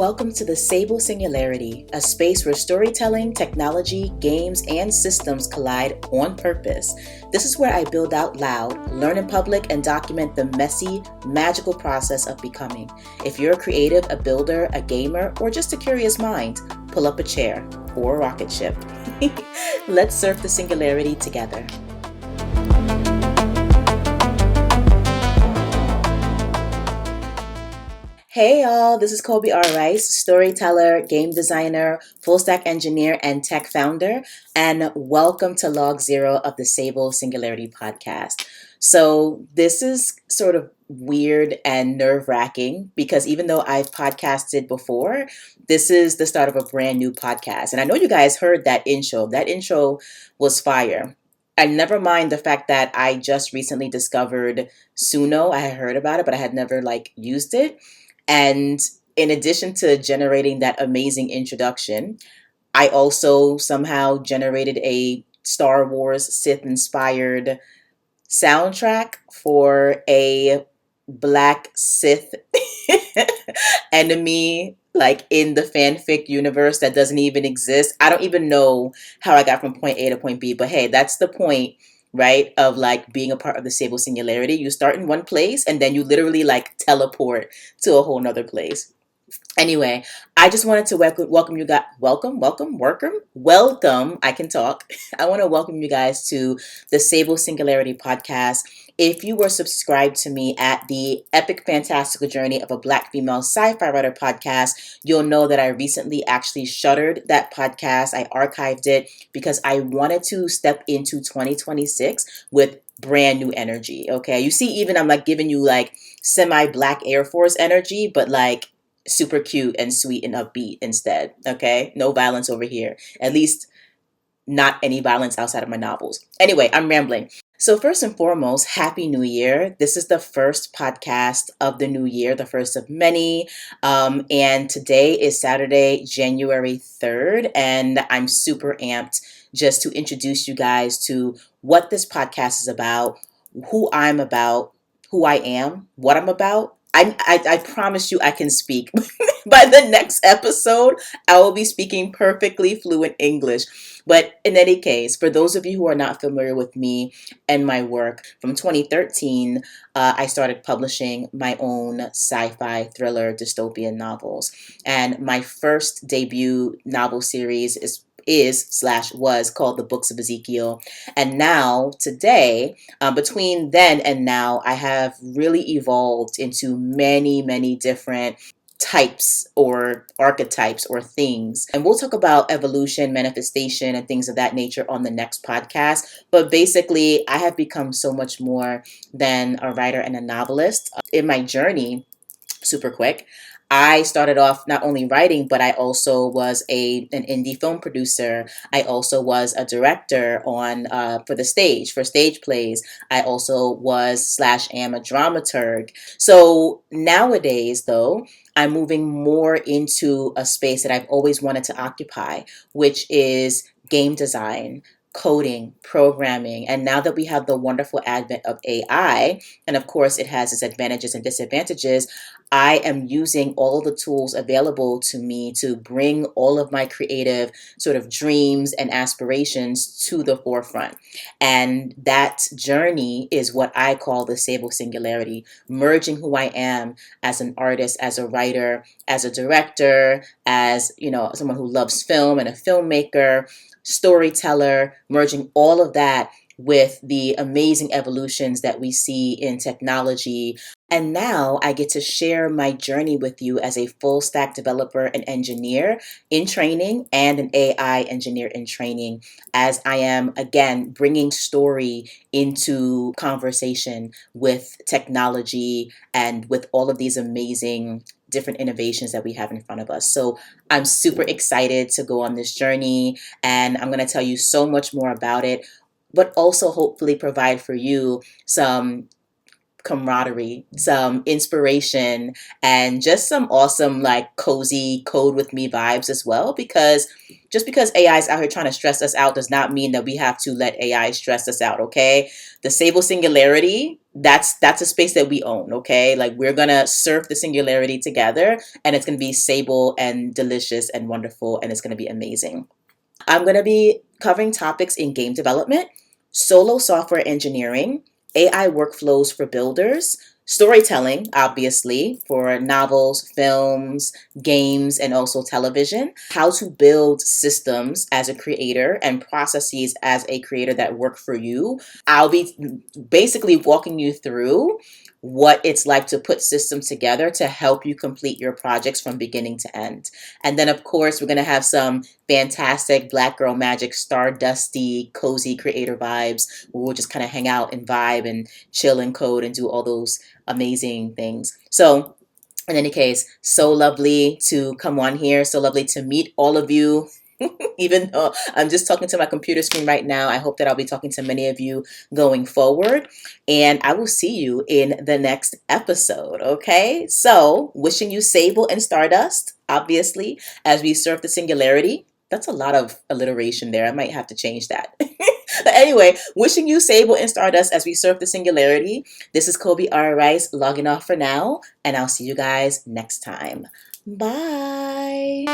Welcome to the Sable Singularity, a space where storytelling, technology, games, and systems collide on purpose. This is where I build out loud, learn in public, and document the messy, magical process of becoming. If you're a creative, a builder, a gamer, or just a curious mind, pull up a chair or a rocket ship. Let's surf the singularity together. Hey y'all, this is Colby R. Storyteller, game designer, full stack engineer, and tech founder, and welcome to Log Zero of the Sable Singularity podcast. So this is sort of weird and nerve-wracking because even though I've podcasted before, this is the start of a brand new podcast. And I know you guys heard that intro. That intro was fire. And never mind the fact that I just recently discovered Suno. I had heard about it, but I had never used it. And in addition to generating that amazing introduction, I also somehow generated a Star Wars Sith-inspired soundtrack for a Black Sith enemy, in the fanfic universe that doesn't even exist. I don't even know how I got from point A to point B, but hey, that's the point, right, of being a part of the Sable Singularity. You start in one place and then you literally teleport to a whole nother place. Anyway, I just wanted to welcome you guys. Welcome. I can talk. I want to welcome you guys to the Sable Singularity podcast. If you were subscribed to me at the epic fantastical journey of a Black female sci-fi writer podcast, you'll know that I recently actually shuttered that podcast. I archived it because I wanted to step into 2026 with brand new energy. Okay. You see, even I'm giving you semi-Black Air Force energy, but super cute and sweet and upbeat instead. Okay. No violence over here. At least not any violence outside of my novels. Anyway, I'm rambling. So first and foremost, Happy New Year. This is the first podcast of the new year, the first of many. And today is Saturday, January 3rd. And I'm super amped just to introduce you guys to what this podcast is about, who I'm about, who I am, what I'm about. I promise you I can speak. By the next episode, I will be speaking perfectly fluent English. But in any case, for those of you who are not familiar with me and my work, from 2013, I started publishing my own sci-fi thriller dystopian novels. And my first debut novel series was called The Books of Ezekiel. And now, today, between then and now, I have really evolved into many, many different types or archetypes or things. And we'll talk about evolution, manifestation, and things of that nature on the next podcast. But basically, I have become so much more than a writer and a novelist. In my journey, super quick, I started off not only writing, but I also was an indie film producer. I also was a director for stage plays. I also am a dramaturg. So nowadays, though, I'm moving more into a space that I've always wanted to occupy, which is game design, coding, programming. And now that we have the wonderful advent of AI, and of course it has its advantages and disadvantages, I am using all the tools available to me to bring all of my creative sort of dreams and aspirations to the forefront. And that journey is what I call the Sable Singularity, merging who I am as an artist, as a writer, as a director, as, someone who loves film and a filmmaker, storyteller, merging all of that with the amazing evolutions that we see in technology. And now I get to share my journey with you as a full stack developer and engineer in training and an AI engineer in training, as I am, again, bringing story into conversation with technology and with all of these amazing different innovations that we have in front of us. So I'm super excited to go on this journey, and I'm going to tell you so much more about it, but also hopefully provide for you some camaraderie, some inspiration, and just some awesome, like, cozy code with me vibes as well. Because just because AI is out here trying to stress us out does not mean that we have to let AI stress us out, okay? The Sable Singularity, that's a space that we own, okay? Like, we're gonna surf the singularity together, and it's gonna be sable and delicious and wonderful, and it's gonna be amazing. I'm going to be covering topics in game development, solo software engineering, AI workflows for builders, storytelling, obviously, for novels, films, games, and also television, how to build systems as a creator and processes as a creator that work for you. I'll be basically walking you through what it's like to put systems together to help you complete your projects from beginning to end. And then, of course, we're going to have some fantastic Black Girl Magic, stardusty, cozy creator vibes where we'll just kind of hang out and vibe and chill and code and do all those amazing things. So, in any case, so lovely to come on here, so lovely to meet all of you. Even though I'm just talking to my computer screen right now, I hope that I'll be talking to many of you going forward. And I will see you in the next episode, okay? So, wishing you sable and stardust, obviously, as we surf the singularity. That's a lot of alliteration there. I might have to change that. But anyway, wishing you sable and stardust as we surf the singularity. This is Colby R. Rice logging off for now, and I'll see you guys next time. Bye.